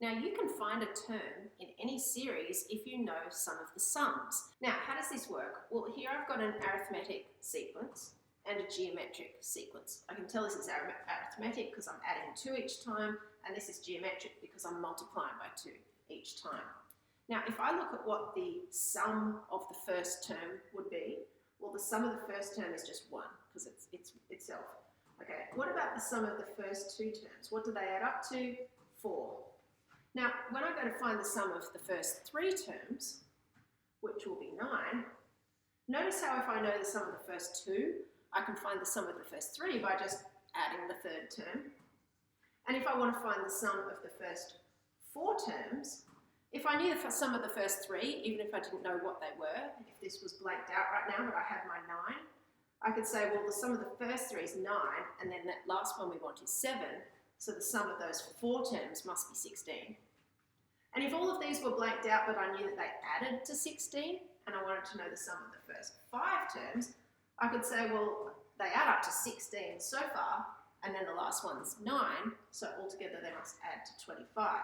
Now you can find a term in any series if you know some of the sums. Now how does this work? Well, here I've got an arithmetic sequence and a geometric sequence. I can tell this is arithmetic because I'm adding 2 each time, and this is geometric because I'm multiplying by 2 each time. Now if I look at what the sum of the first term would be, well, the sum of the first term is just 1 because it's itself. Okay, what about the sum of the first 2 terms? What do they add up to? 4. Now, when I go to find the sum of the first 3 terms, which will be 9, notice how if I know the sum of the first 2, I can find the sum of the first 3 by just adding the third term. And if I want to find the sum of the first 4 terms, if I knew the sum of the first 3, even if I didn't know what they were, if this was blanked out right now, but I had my 9, I could say, well, the sum of the first 3 is 9, and then that last one we want is 7, so the sum of those 4 terms must be 16. And if all of these were blanked out, but I knew that they added to 16, and I wanted to know the sum of the first 5 terms, I could say, well, they add up to 16 so far, and then the last one's 9, so altogether they must add to 25.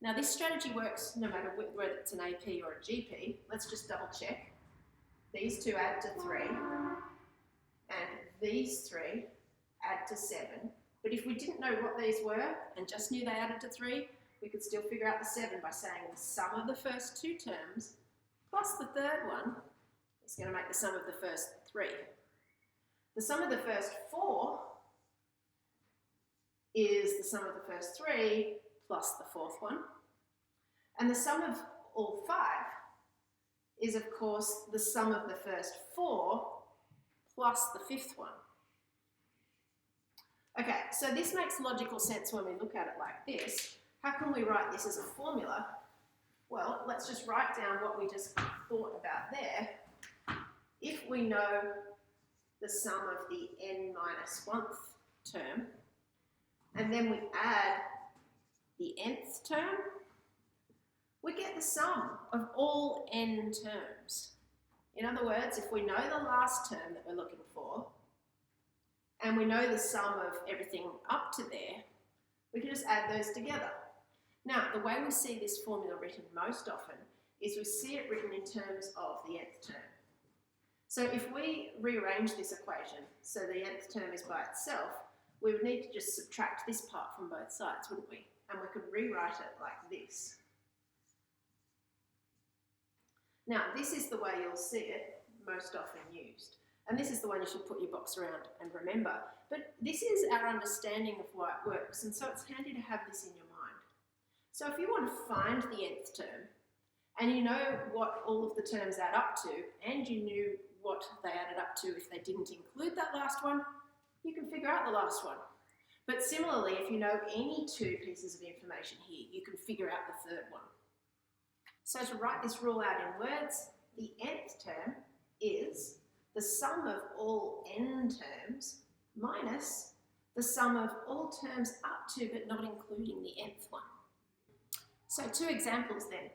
Now this strategy works no matter whether it's an AP or a GP. Let's just double check. These 2 add to 3, and these 3 add to 7. But if we didn't know what these were, and just knew they added to 3, we could still figure out the 7 by saying the sum of the first 2 terms plus the third one is going to make the sum of the first 3. The sum of the first 4 is the sum of the first 3 plus the 4th one. And the sum of all 5 is, of course, the sum of the first 4 plus the 5th one. Okay, so this makes logical sense when we look at it like this. How can we write this as a formula? Well, let's just write down what we just thought about there. If we know the sum of the n minus 1th term, and then we add the nth term, we get the sum of all n terms. In other words, if we know the last term that we're looking for, and we know the sum of everything up to there, we can just add those together. Now, the way we see this formula written most often is we see it written in terms of the nth term. So if we rearrange this equation so the nth term is by itself, we would need to just subtract this part from both sides, wouldn't we? And we could rewrite it like this. Now, this is the way you'll see it most often used. And this is the one you should put your box around and remember. But this is our understanding of why it works, and so it's handy to have this in your mind. So if you want to find the nth term, and you know what all of the terms add up to, and you knew what they added up to if they didn't include that last one, you can figure out the last one. But similarly, if you know any 2 pieces of information here, you can figure out the third one. So to write this rule out in words, the nth term is the sum of all n terms minus the sum of all terms up to but not including the nth one. So 2 examples then.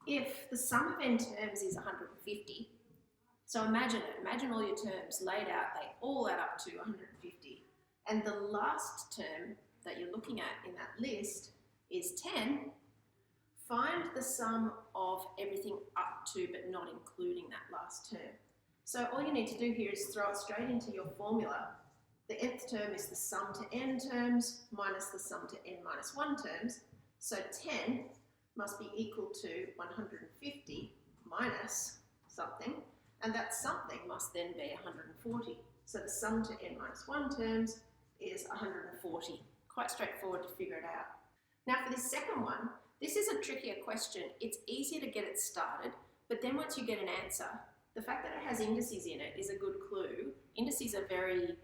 If the sum of n terms is 150, so imagine it, imagine all your terms laid out, they all add up to 150, and the last term that you're looking at in that list is 10, find the sum of everything up to but not including that last term. So all you need to do here is throw it straight into your formula. The nth term is the sum to n terms minus the sum to n minus 1 terms, so 10 must be equal to 150 minus something, and that something must then be 140. So the sum to n minus 1 terms is 140. Quite straightforward to figure it out. Now for this second one, this is a trickier question. It's easier to get it started, but then once you get an answer, the fact that it has indices in it is a good clue. Indices are very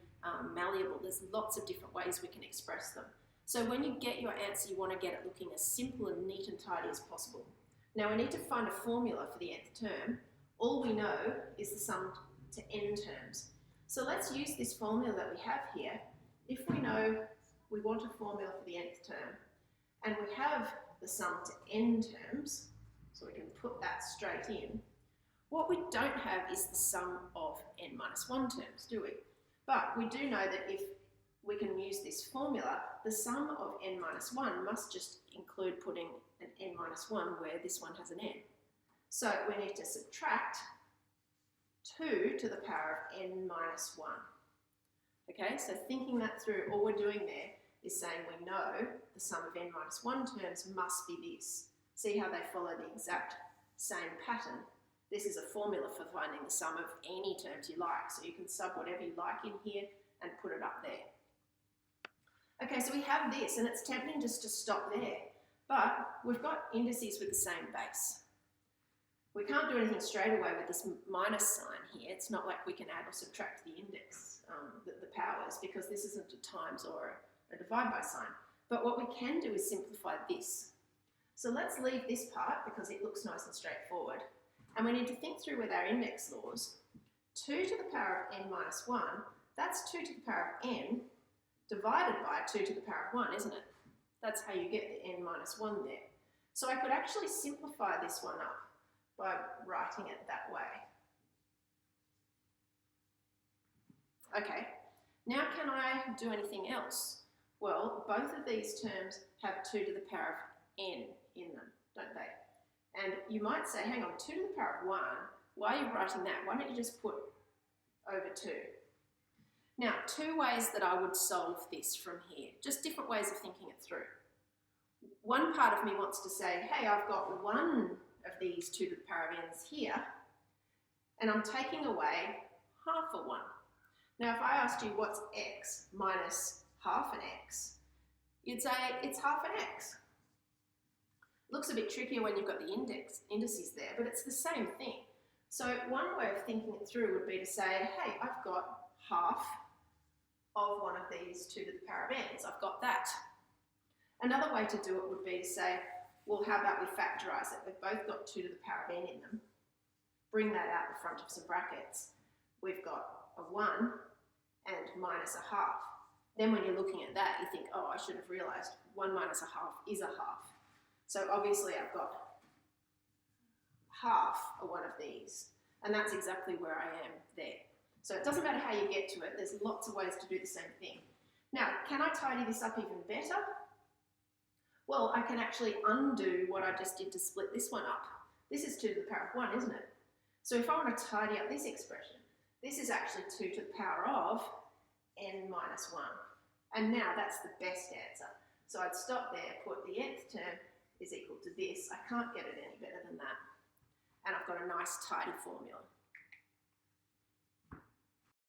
malleable. There's lots of different ways we can express them. So when you get your answer, you want to get it looking as simple and neat and tidy as possible. Now we need to find a formula for the nth term. All we know is the sum to n terms. So let's use this formula that we have here. If we know we want a formula for the nth term, and we have the sum to n terms, so we can put that straight in, what we don't have is the sum of n minus 1 terms, do we? But we do know that if we can use this formula, the sum of n minus 1 must just include include putting an n minus 1 where this one has an n. So we need to subtract 2 to the power of n minus 1. Okay, so thinking that through, all we're doing there is saying we know the sum of n minus 1 terms must be this. See how they follow the exact same pattern? This is a formula for finding the sum of any terms you like. So you can sub whatever you like in here and put it up there. Okay, so we have this, and it's tempting just to stop there. But we've got indices with the same base. We can't do anything straight away with this minus sign here. It's not like we can add or subtract the index, the powers, because this isn't a times or a divide by sign. But what we can do is simplify this. So let's leave this part because it looks nice and straightforward. And we need to think through with our index laws. 2 to the power of n minus 1, that's 2 to the power of n divided by 2 to the power of 1, isn't it? That's how you get the n minus 1 there. So I could actually simplify this one up by writing it that way. Okay, now can I do anything else? Well, both of these terms have 2 to the power of n in them, don't they? And you might say, hang on, 2 to the power of 1, why are you writing that? Why don't you just put over 2? Now, 2 ways that I would solve this from here, just different ways of thinking it through. One part of me wants to say, hey, I've got one of these 2 to the power of n's here, and I'm taking away half a 1. Now, if I asked you what's x minus half an x, you'd say it's half an x. Looks a bit trickier when you've got the indices there, but it's the same thing. So one way of thinking it through would be to say, hey, I've got half of one of these 2 to the power of n's. I've got that. Another way to do it would be to say, well, how about we factorise it? They've both got 2 to the power of n in them. Bring that out the front of some brackets. We've got a 1 and minus a half. Then when you're looking at that, you think, oh, I should have realised 1 minus a half is a half. So obviously I've got half of one of these, and that's exactly where I am there. So it doesn't matter how you get to it, there's lots of ways to do the same thing. Now, can I tidy this up even better? Well, I can actually undo what I just did to split this one up. This is 2 to the power of 1, isn't it? So if I want to tidy up this expression, this is actually 2 to the power of n minus 1. And now that's the best answer. So I'd stop there, put the nth term is equal to this. I can't get it any better than that. And I've got a nice tidy formula.